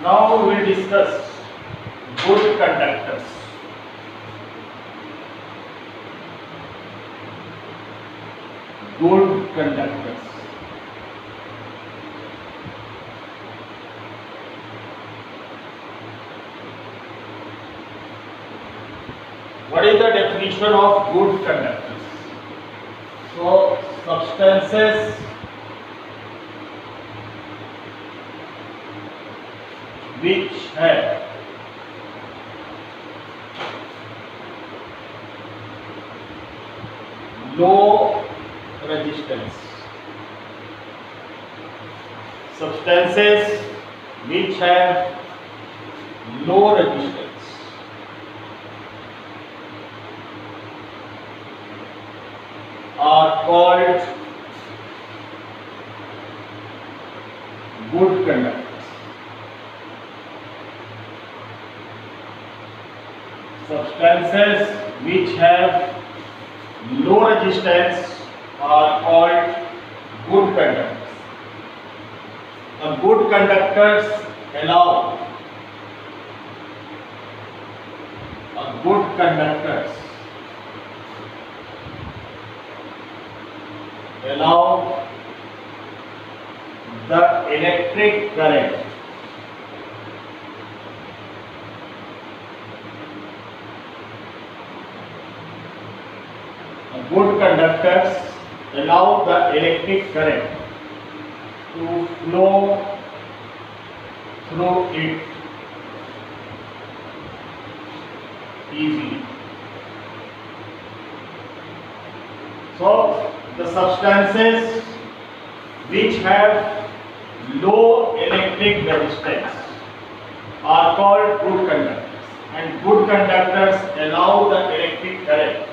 Now we will discuss good conductors. Good conductors. What is the definition of good conductors? So, substances which have low resistance. Substances which have low resistance are called good conductors. Substances which have low resistance are called good conductors. Good conductors allow good conductors allow the electric current good conductors allow the electric current to flow through it easily. So, the substances which have low electric resistance are called good conductors, and good conductors allow the electric current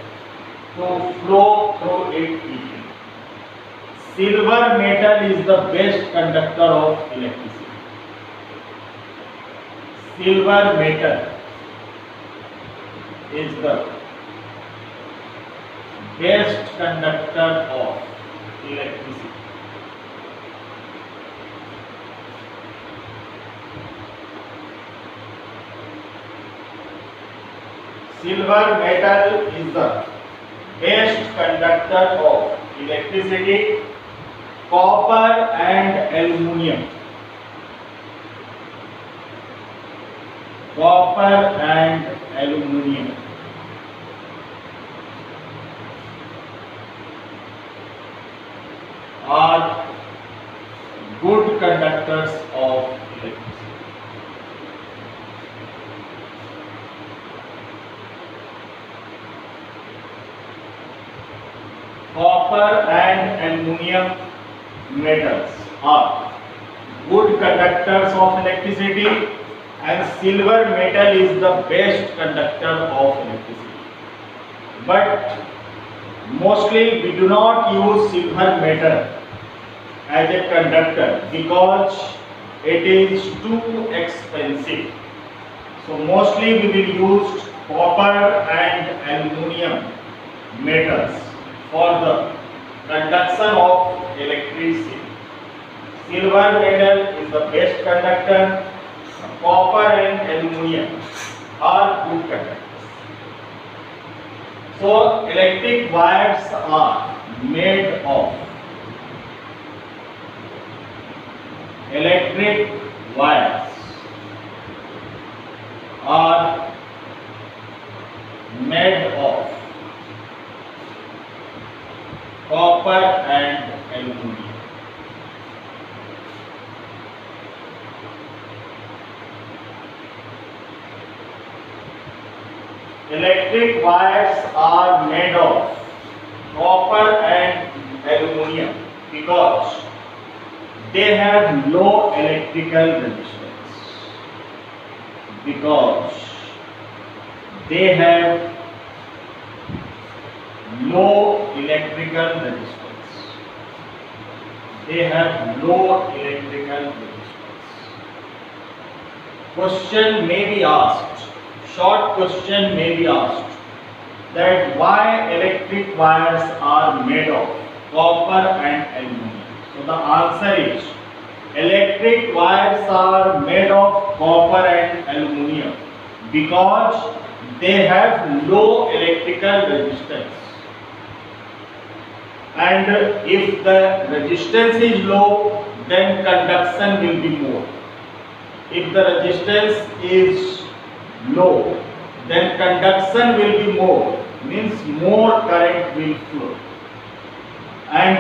to flow through it easily. Silver metal is the best conductor of electricity. Silver metal is the best conductor of electricity. Silver metal is the best conductor of electricity. Copper and aluminium. Copper and aluminium are good conductors of electricity. Copper and aluminium metals are good conductors of electricity, and silver metal is the best conductor of electricity. But mostly we do not use silver metal as a conductor because it is too expensive. So mostly we will use copper and aluminium metals for the conduction of electricity. Silver metal is the best conductor. Copper and aluminium are good conductors. So electric wires are made of copper and aluminium. Electric wires are made of copper and aluminium because they have low electrical resistance. Because they have low electrical resistance. They have low electrical resistance. Question may be asked, short question may be asked, that why electric wires are made of copper and aluminium. So the answer is, electric wires are made of copper and aluminum because they have low electrical resistance. And if the resistance is low, then conduction will be more. If the resistance is low, then conduction will be more, means more current will flow. And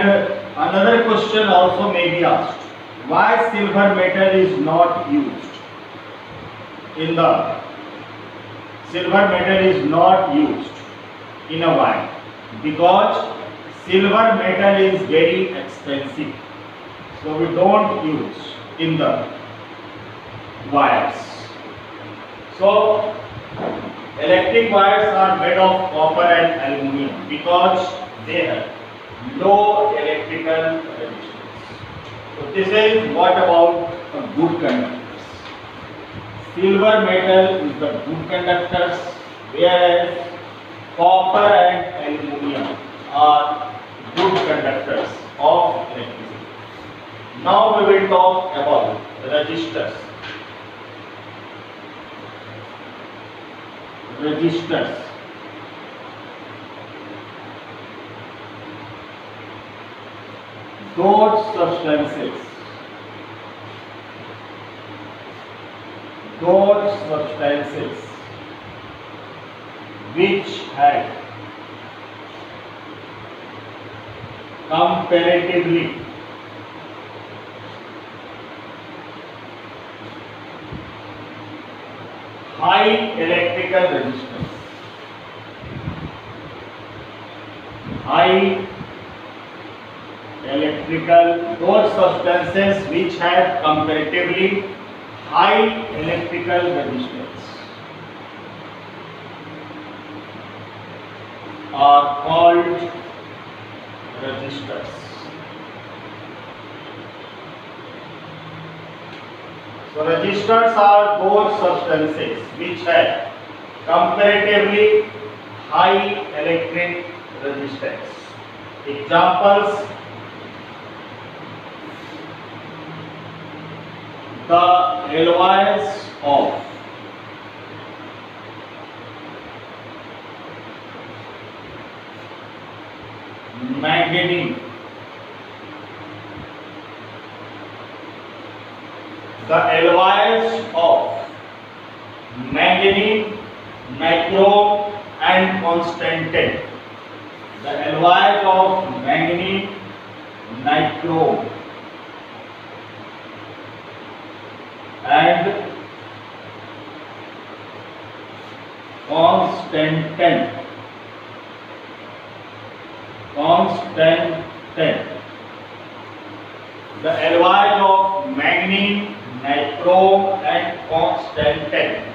another question also may be asked, why silver metal is not used in the silver metal is not used in a wire? Because silver metal is very expensive, so we don't use in the wires. So electric wires are made of copper and aluminum because they have low electrical resistance. So this is what about the good conductors. Silver metal is the good conductors, whereas copper and aluminum are good conductors of electricity. Now we will talk about resistors. Resistors. Those substances which have comparatively high electrical resistance, those substances which have comparatively high electrical resistance are called resistors. So resistors are those substances which have comparatively high electric resistance. Examples: the alloys of manganese, nichrome and constantan. The alloys of manganese, nichrome and constantan. The alloys of manganese, nichrome and constantan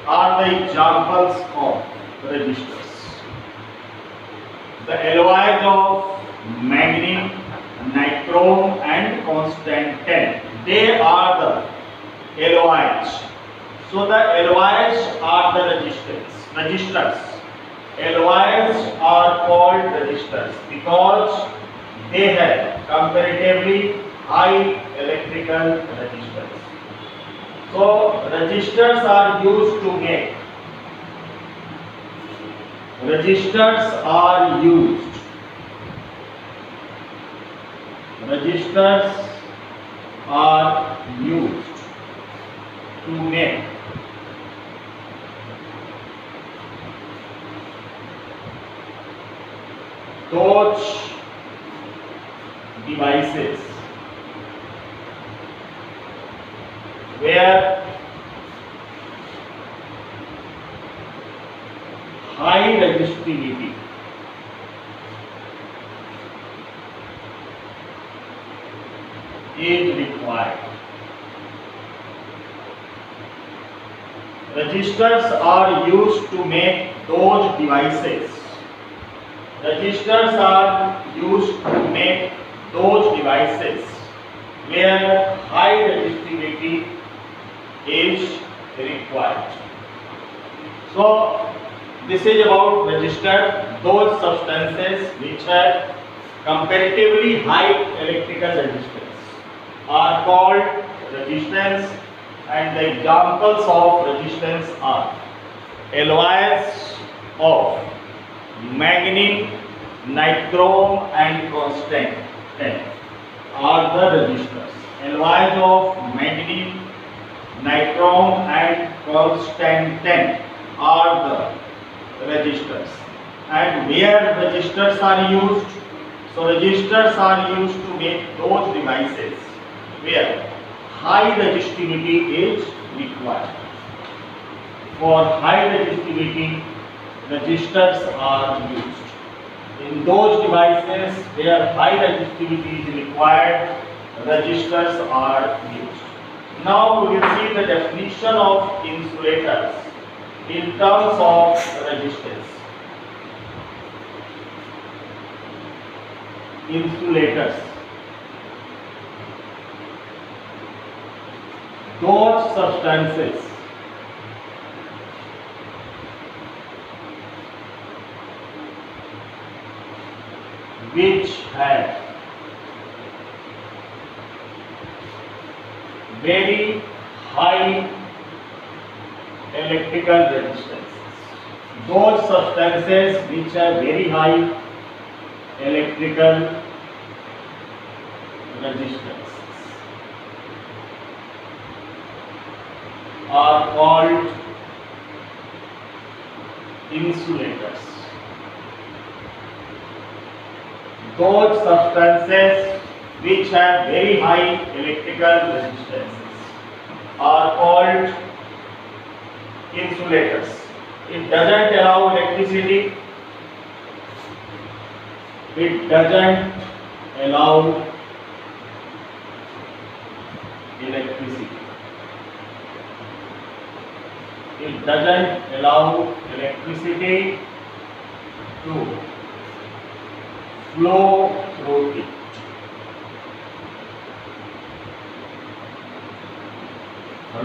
are the examples of resistors. The alloys of manganese, nichrome and constantan, they are the alloys. So the alloys are the resistors. Alloys are called resistors because they have comparatively high electrical resistance. So resistors are used to make those devices where high resistivity is required. Resistors are used to make those devices. Where high resistivity is required. So this is about resistor, those substances which have comparatively high electrical resistance are called resistance, and the examples of resistance are alloys of manganese, nichrome and constant are the resistors. Alloys of manganese, nichrome and constant are the resistors. And where resistors are used? So resistors are used to make those devices where high resistivity is required. For high resistivity, resistors are used. In those devices where high resistivity is required, resistors are used. Now we will see the definition of insulators in terms of resistance. Insulators, those substances which have very high electrical resistance. Those substances which have very high electrical resistance are called insulators. Those substances which have very high electrical resistance are called insulators. It doesn't allow electricity. It doesn't allow electricity. It doesn't allow electricity to flow through it.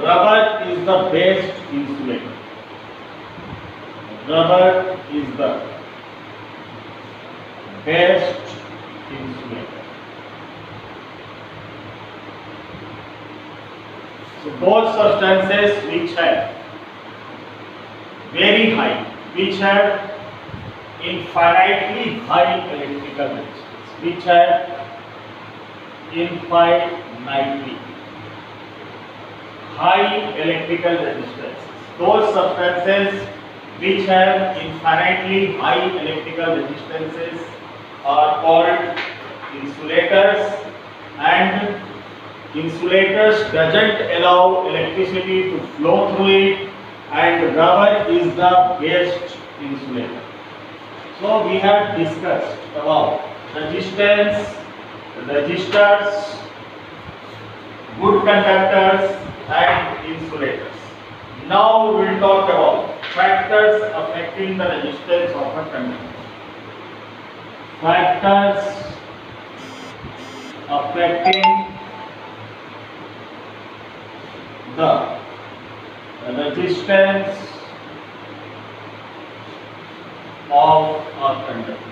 Rubber is the best insulator. Rubber is the best insulator. So those substances which have very high, which have infinitely high electrical resistance, which have infinitely high electrical resistance. Those substances which have infinitely high electrical resistances are called insulators, and insulators doesn't allow electricity to flow through it, and rubber is the best insulator. So we have discussed about resistance, resistors, good conductors and insulators. Now we will talk about factors affecting the resistance of a conductor. Factors affecting the resistance of a conductor.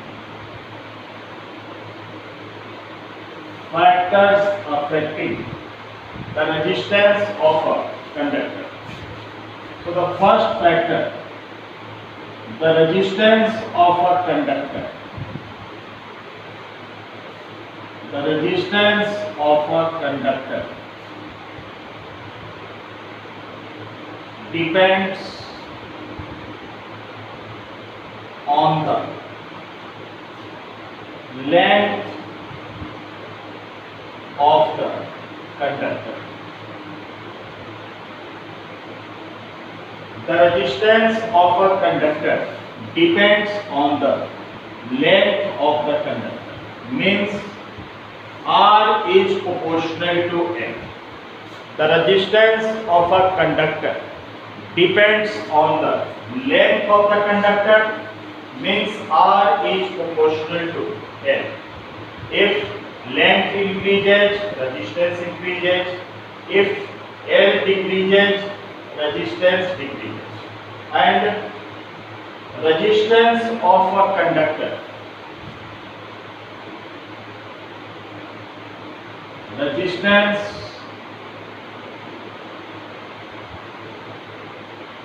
Factors affecting the resistance of a conductor. So the first factor, the resistance of a conductor. The resistance of a conductor depends on the length of the conductor. The resistance of a conductor depends on the length of the conductor. Means R is proportional to L. The resistance of a conductor depends on the length of the conductor. Means R is proportional to L. If length increases, resistance increases. If L decreases, resistance decreases. And resistance of a conductor resistance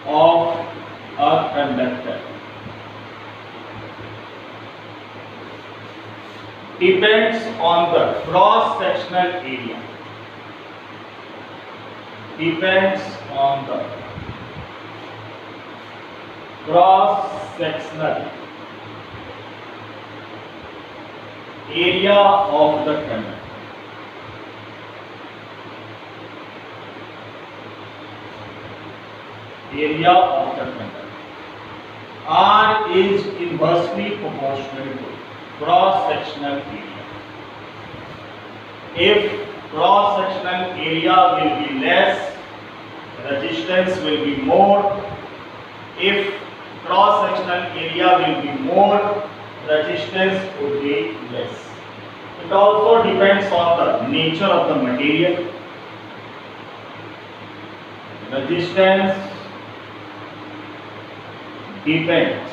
of a conductor depends on the cross sectional area. Depends on the cross sectional area of the conductor. Area of the conductor. R is inversely proportional to cross sectional area. If cross sectional area will be less, resistance will be more. If cross sectional area will be more, resistance would be less. It also depends on the nature of the material. Resistance depends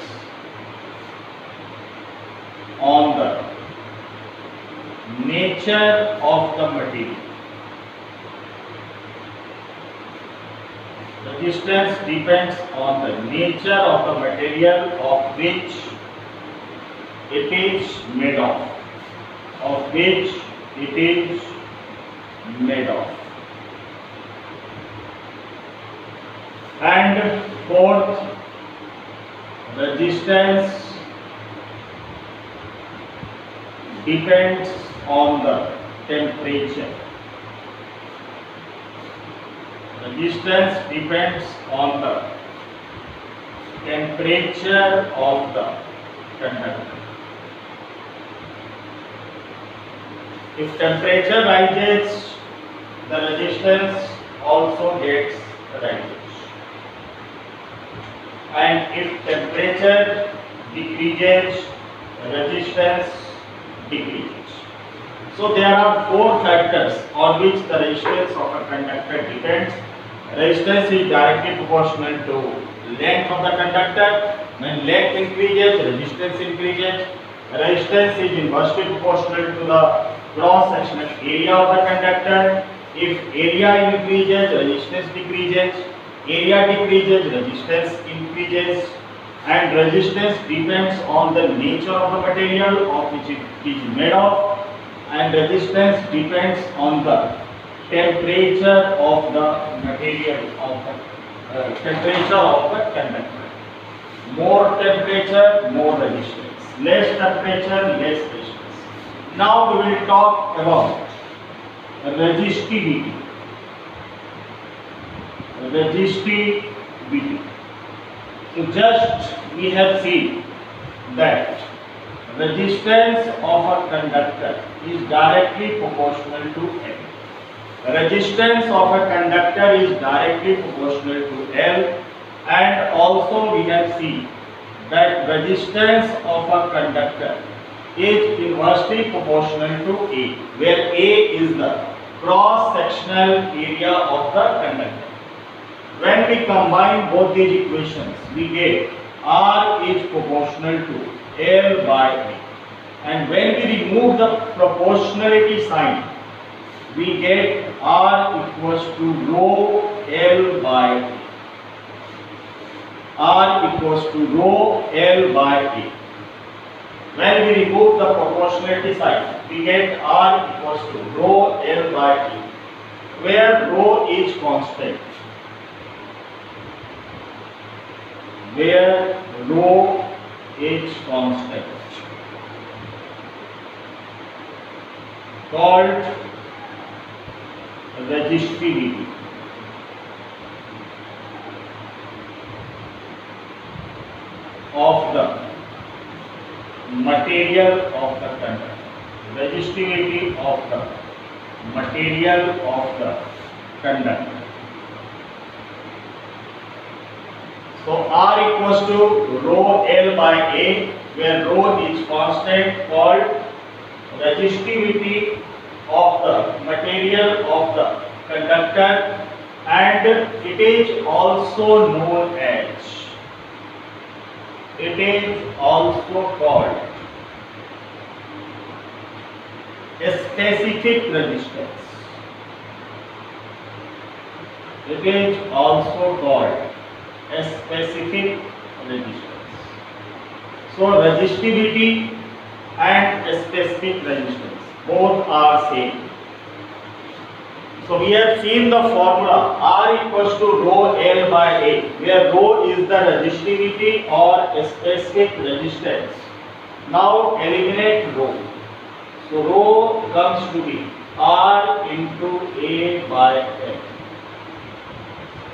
on the nature of the material. Resistance depends on the nature of the material of which it is made of. Of which it is made of. And fourth, resistance depends on the temperature. Resistance depends on the temperature of the conductor. If temperature rises, the resistance also gets rises. And if temperature decreases, resistance decreases. So there are four factors on which the resistance of a conductor depends. Resistance is directly proportional to length of the conductor. When length increases, resistance increases. Resistance is inversely proportional to the cross-sectional area of the conductor. If area increases, resistance decreases. Area decreases, resistance increases. And resistance depends on the nature of the material of which it is made of. And resistance depends on the temperature of the material of the temperature of the conductor. More temperature, more resistance. Less temperature, less resistance. Now we will talk about resistivity. Resistivity. So just we have seen that resistance of a conductor is directly proportional to L. Resistance of a conductor is directly proportional to L, and also we have seen that resistance of a conductor is inversely proportional to A, where A is the cross-sectional area of the conductor. When we combine both these equations, we get R is proportional to L by A. And when we remove the proportionality sign, we get R equals to rho L by A. R equals to rho L by A. When we remove the proportionality sign, we get R equals to rho L by A, where rho is constant. Where rho is constant, called resistivity. Of the material of the conductor. Resistivity of the material of the conductor. So R equals to rho L by A, where rho is constant, called resistivity of the material of the conductor, and it is also known as, it is also called a specific resistance. It is also called a specific resistance. So resistivity and a specific resistance both are same. So we have seen the formula R equals to rho L by A, where rho is the resistivity or a specific resistance. Now eliminate rho. So rho comes to be R into A by L.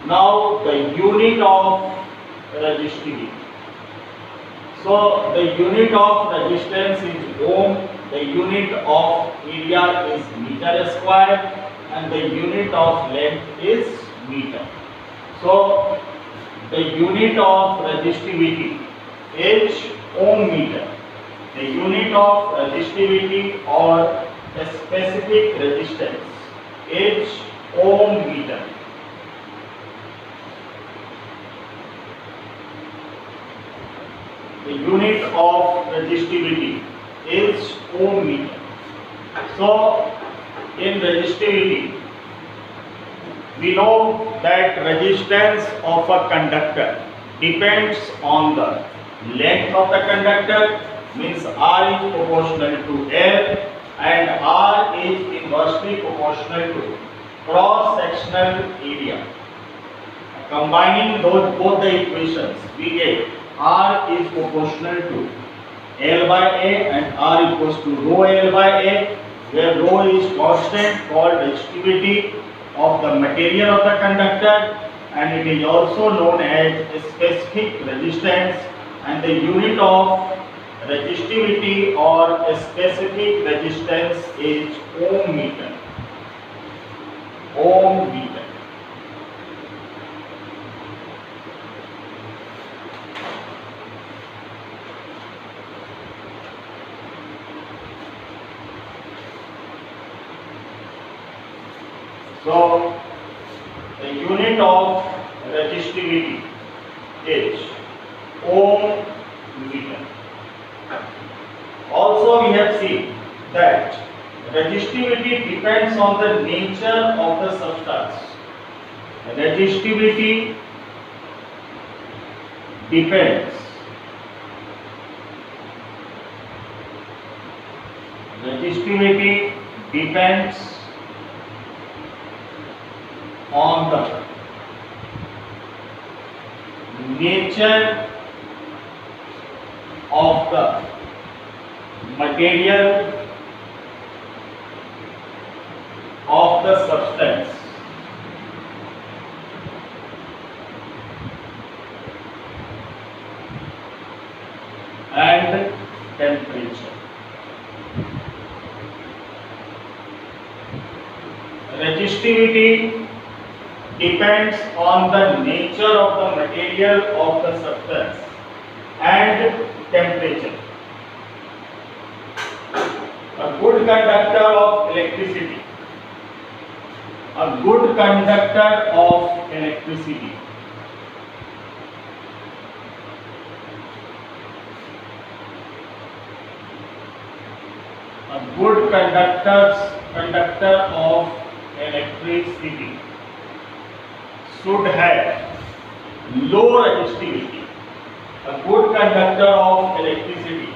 Now the unit of resistivity. So the unit of resistance is ohm, the unit of area is meter square, and the unit of length is meter. So the unit of resistivity is ohm meter. The unit of resistivity or a specific resistance is ohm meter. The unit of resistivity is ohm meter. So in resistivity, we know that resistance of a conductor depends on the length of the conductor, means R is proportional to L and R is inversely proportional to cross-sectional area. Combining both the equations, we get R is proportional to L by A and R equals to rho L by A, where rho is constant called resistivity of the material of the conductor, and it is also known as a specific resistance, and the unit of resistivity or a specific resistance is ohm meter. Ohm meter. So the unit of resistivity is ohm meter. Also we have seen that resistivity depends on the nature of the substance. Resistivity depends on the nature of the material of the substance. And temperature. Resistivity depends on the nature of the material of the substance and temperature. A good conductor of electricity. A good conductor of electricity. A good conductor of electricity should have low resistivity. A good conductor of electricity.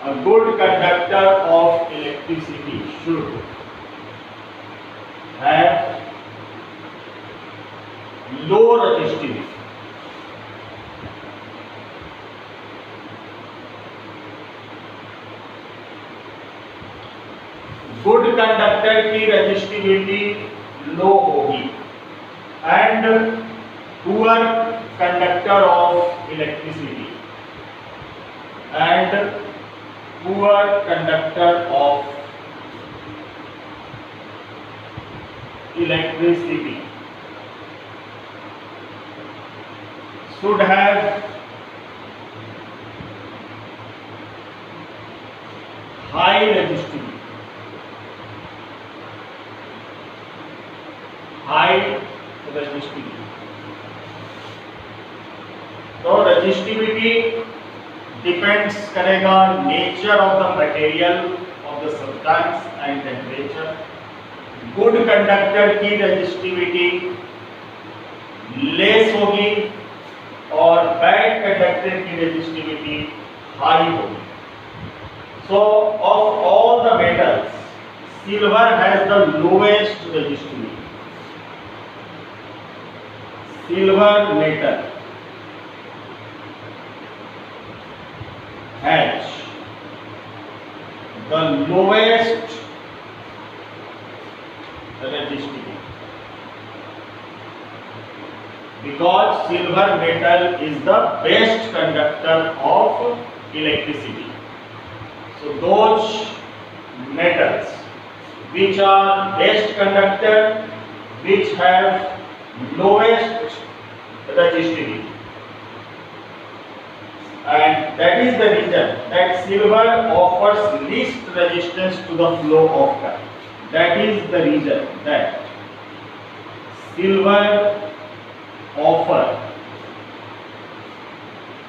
A good conductor of electricity should have low resistivity. Good conductor की resistivity लो होगी and poor conductor of electricity should have high resistivity. तो resistivity depends करेगा nature of the material of the substance and temperature. Good conductor की resistivity less होगी और bad conductor की resistivity high होगी. So of all the metals, silver has the lowest resistivity. Silver metal has the lowest resistivity because silver metal is the best conductor of electricity. So those metals which are best conductor, which have lowest resistivity, and that is the reason that silver offers least resistance to the flow of current. That is the reason that silver offers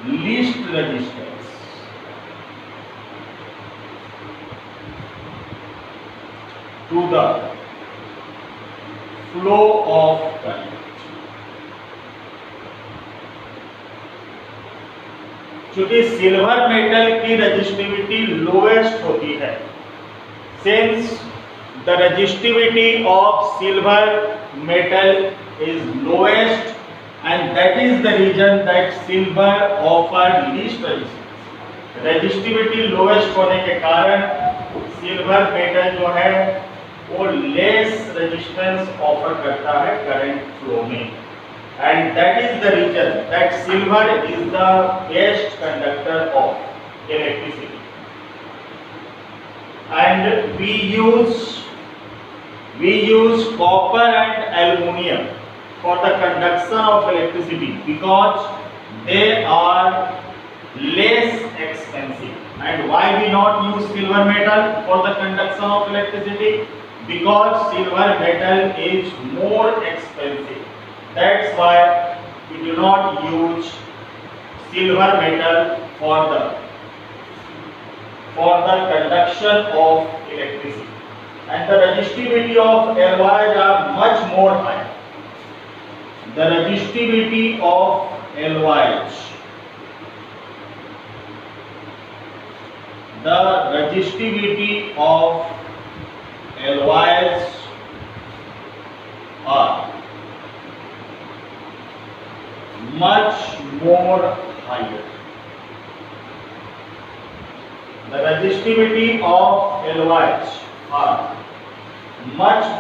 least resistance to the flow of current. चूंकि silver metal की resistivity lowest होती है, since the resistivity of silver metal is lowest, and that is the reason that silver offer least resistance. Resistivity lowest होने के कारण silver metal जो है वो लेस रेजिस्टेंस ऑफर करता है करंट फ्लो में, and that is the reason that silver is the best conductor of electricity. And we use copper and aluminum for the conduction of electricity because they are less expensive. And why we not use silver metal for the conduction of electricity? Because silver metal is more expensive. That's why we do not use silver metal for the conduction of electricity. And the resistivity of alloys are much more higher. The resistivity of alloys, the resistivity of alloys are much more higher. The resistivity of alloys are much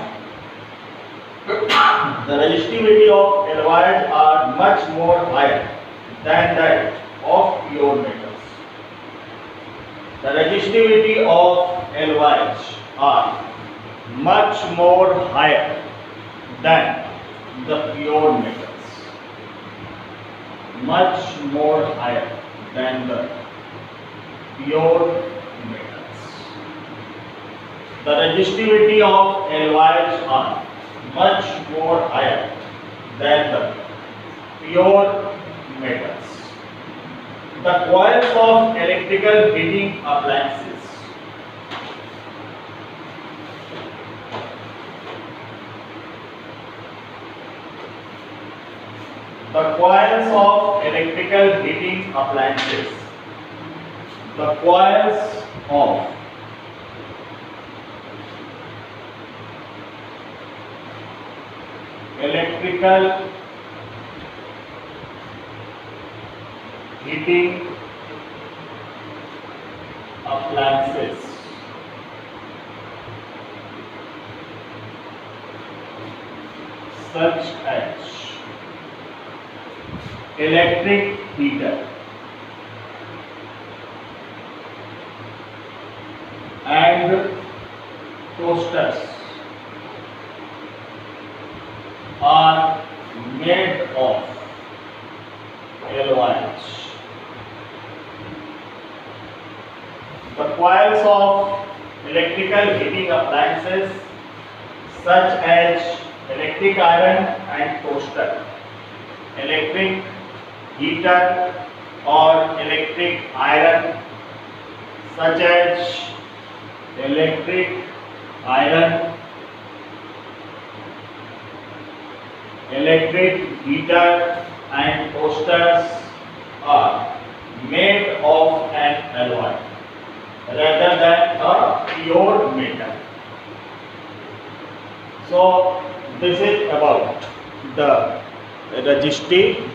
more higher than that of pure metals. The resistivity of alloys are much more higher than the pure metals. Much more higher than the pure metals. The resistivity of alloys are much more higher than the pure metals. The coils of electrical heating appliances the coils of electrical heating appliances the coils of electrical heating appliances such as electric heater and toasters are made of alloys. The coils of electrical heating appliances such as electric iron and toaster, electric heater or electric iron such as electric iron electric heater and toasters are made of an alloy rather than a pure metal. So this is about the resistive